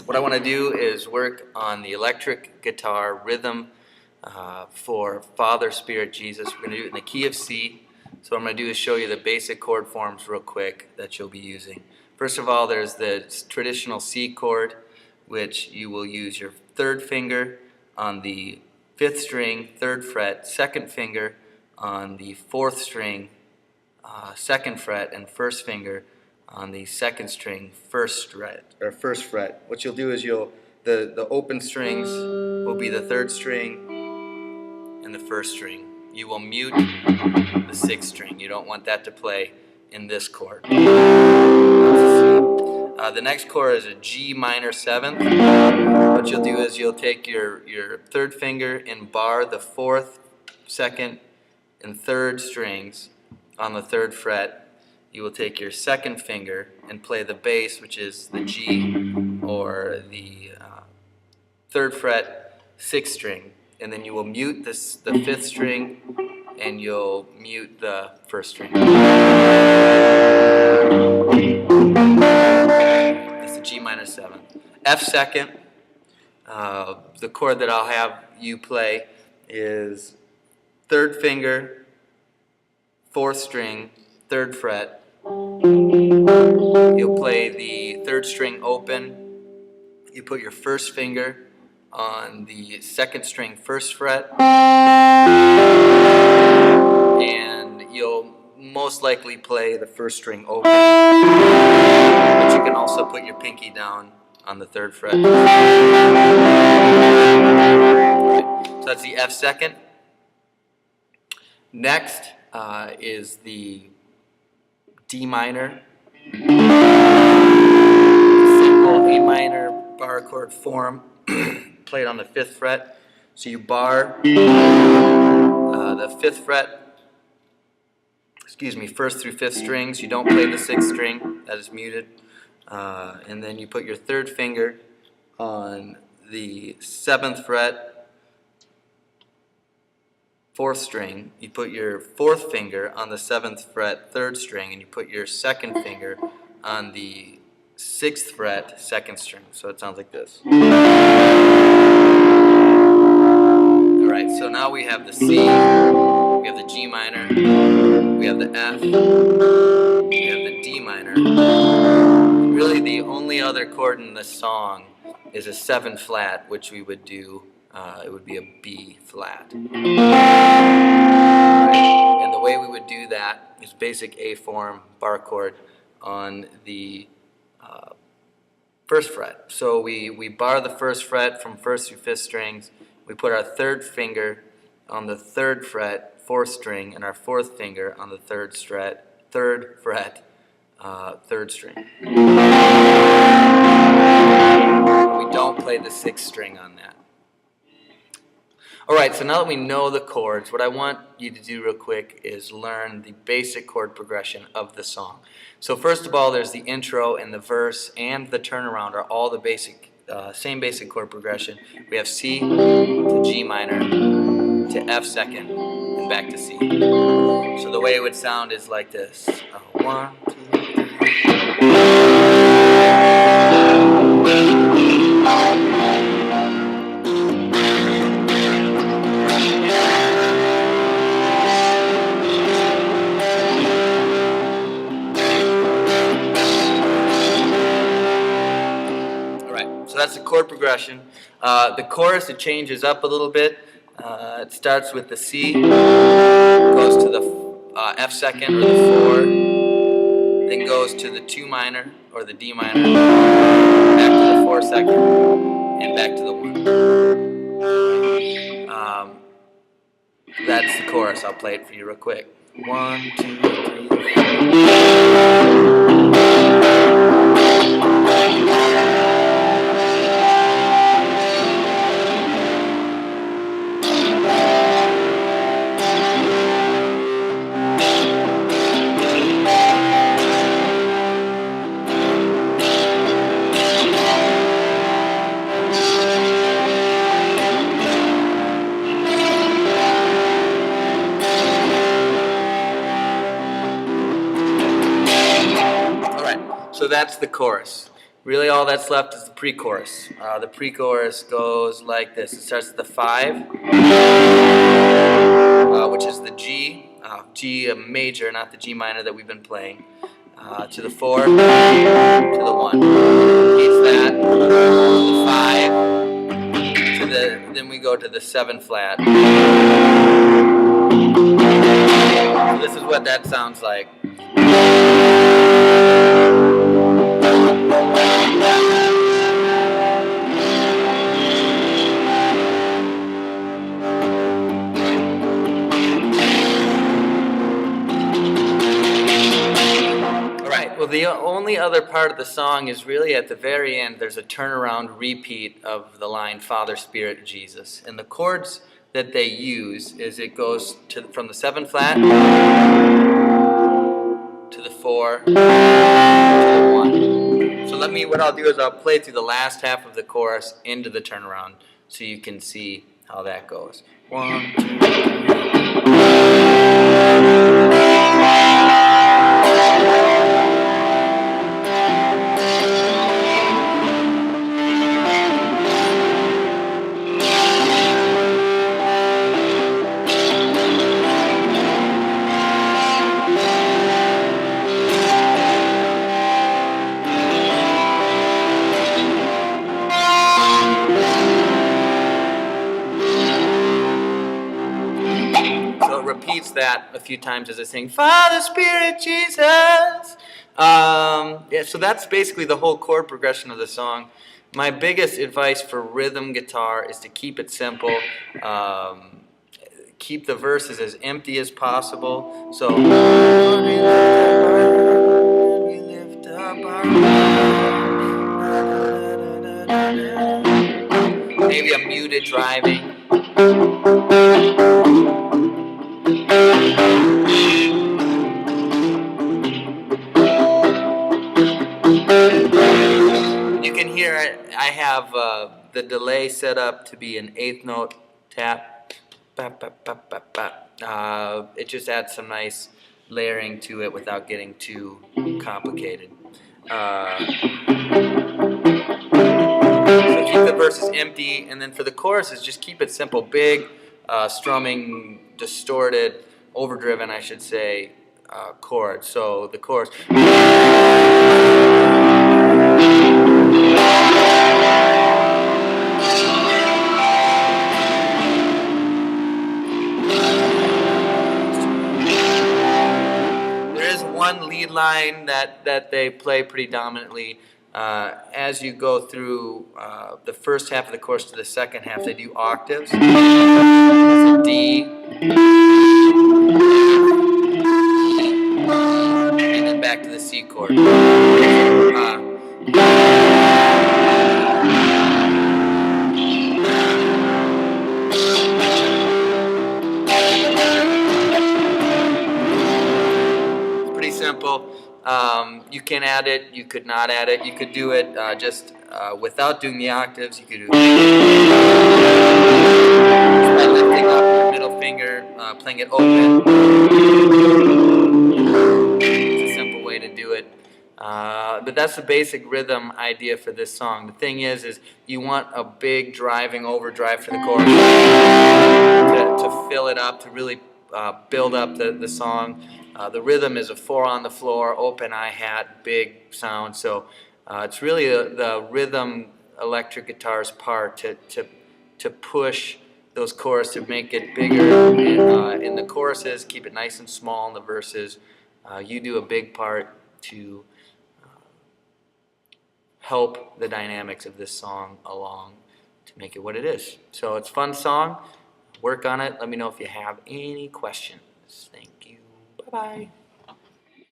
What I want to do is work on the electric guitar rhythm for Father, Spirit, Jesus. We're going to do it in the key of C. So what I'm going to do is show you the basic chord forms real quick that you'll be using. First of all, there's the traditional C chord, which you will use your third finger on the 5th string, 3rd fret, second finger on the 4th string, 2nd fret, and first finger on the 2nd string, 1st fret. What you'll do is the open strings will be the 3rd string and the 1st string. You will mute the 6th string. You don't want that to play in this chord. The next chord is a G minor 7th. What you'll do is you'll take your 3rd finger and bar the 4th, 2nd, and 3rd strings on the 3rd fret. You will take your 2nd finger and play the bass, which is the G or the 3rd fret, 6th string, and then you will mute the 5th string and you'll mute the 1st string. That's the G minor 7th. F second, the chord that I'll have you play is 3rd finger, 4th string, 3rd fret. You'll play the 3rd string open. You put your 1st finger on the 2nd string, 1st fret, and you'll most likely play the 1st string open. But you can also put your pinky down on the 3rd fret. Right. So that's the F second. Next is the D minor, simple A minor bar chord form, played on the 5th fret. So you bar the 5th fret, 1st through 5th strings. You don't play the 6th string, that is muted. And then you put your 3rd finger on the 7th fret, 4th string. You put your 4th finger on the 7th fret, 3rd string, and you put your 2nd finger on the 6th fret, 2nd string. So it sounds like this. Alright, so now we have the C, we have the G minor, we have the F, we have the D minor. Really the only other chord in this song is a 7 flat, which we would do, it would be a B flat. Right. And the way we would do that is basic A form bar chord on the 1st fret. So we bar the 1st fret from 1st through 5th strings. We put our 3rd finger on the 3rd fret, 4th string, and our 4th finger on the 3rd fret, 3rd string. We don't play the 6th string on that. Alright, so now that we know the chords, what I want you to do real quick is learn the basic chord progression of the song. So first of all, there's the intro and the verse and the turnaround are all the same basic chord progression. We have C to G minor to F second and back to C. So the way it would sound is like this. 1, 2, 3. So that's the chord progression. The chorus, it changes up a little bit. It starts with the C, goes to the F second or the 4, then goes to the 2 minor or the D minor, back to the 4 second, and back to the 1. That's the chorus. I'll play it for you real quick. 1, 2, 3, 4. So that's the chorus. Really all that's left is the pre-chorus. The pre-chorus goes like this. It starts with the 5, which is the G major, not the G minor that we've been playing, to the 4, to the 1. Repeats that, the 5, then we go to the 7 flat. So this is what that sounds like. Well, the only other part of the song is really at the very end. There's a turnaround repeat of the line Father, Spirit, Jesus. And the chords that they use is it goes from the 7 flat to the 4 to the 1. So what I'll do is I'll play through the last half of the chorus into the turnaround so you can see how that goes. 1, 2, 3. Repeats that a few times as I sing Father, Spirit, Jesus. So that's basically the whole chord progression of the song. My biggest advice for rhythm guitar is to keep it simple. Keep the verses as empty as possible. So we lift up our maybe a muted driving. You can hear it. I have the delay set up to be an 8th note tap. It just adds some nice layering to it without getting too complicated. So keep the verses empty, and then for the choruses, just keep it simple. Big, strumming, distorted, overdriven, I should say, chords. So the chorus. There is one lead line that they play pretty dominantly. As you go through the first half of the chorus to the second half, they do octaves. It's a D, and then back to the C chord. It's pretty simple. You can add it, you could not add it. You could do it just without doing the octaves. You could do it by lifting up your middle finger, playing it open. It's a simple way to do it. But that's the basic rhythm idea for this song. The thing is you want a big driving overdrive for the chorus to fill it up, to really build up the song. The rhythm is a 4 on the floor, open hi-hat, big sound. So it's really the rhythm electric guitar's part to push those choruses, to make it bigger in the choruses, keep it nice and small in the verses. You do a big part to help the dynamics of this song along to make it what it is. So it's a fun song. Work on it. Let me know if you have any questions. Thank you. Bye-bye.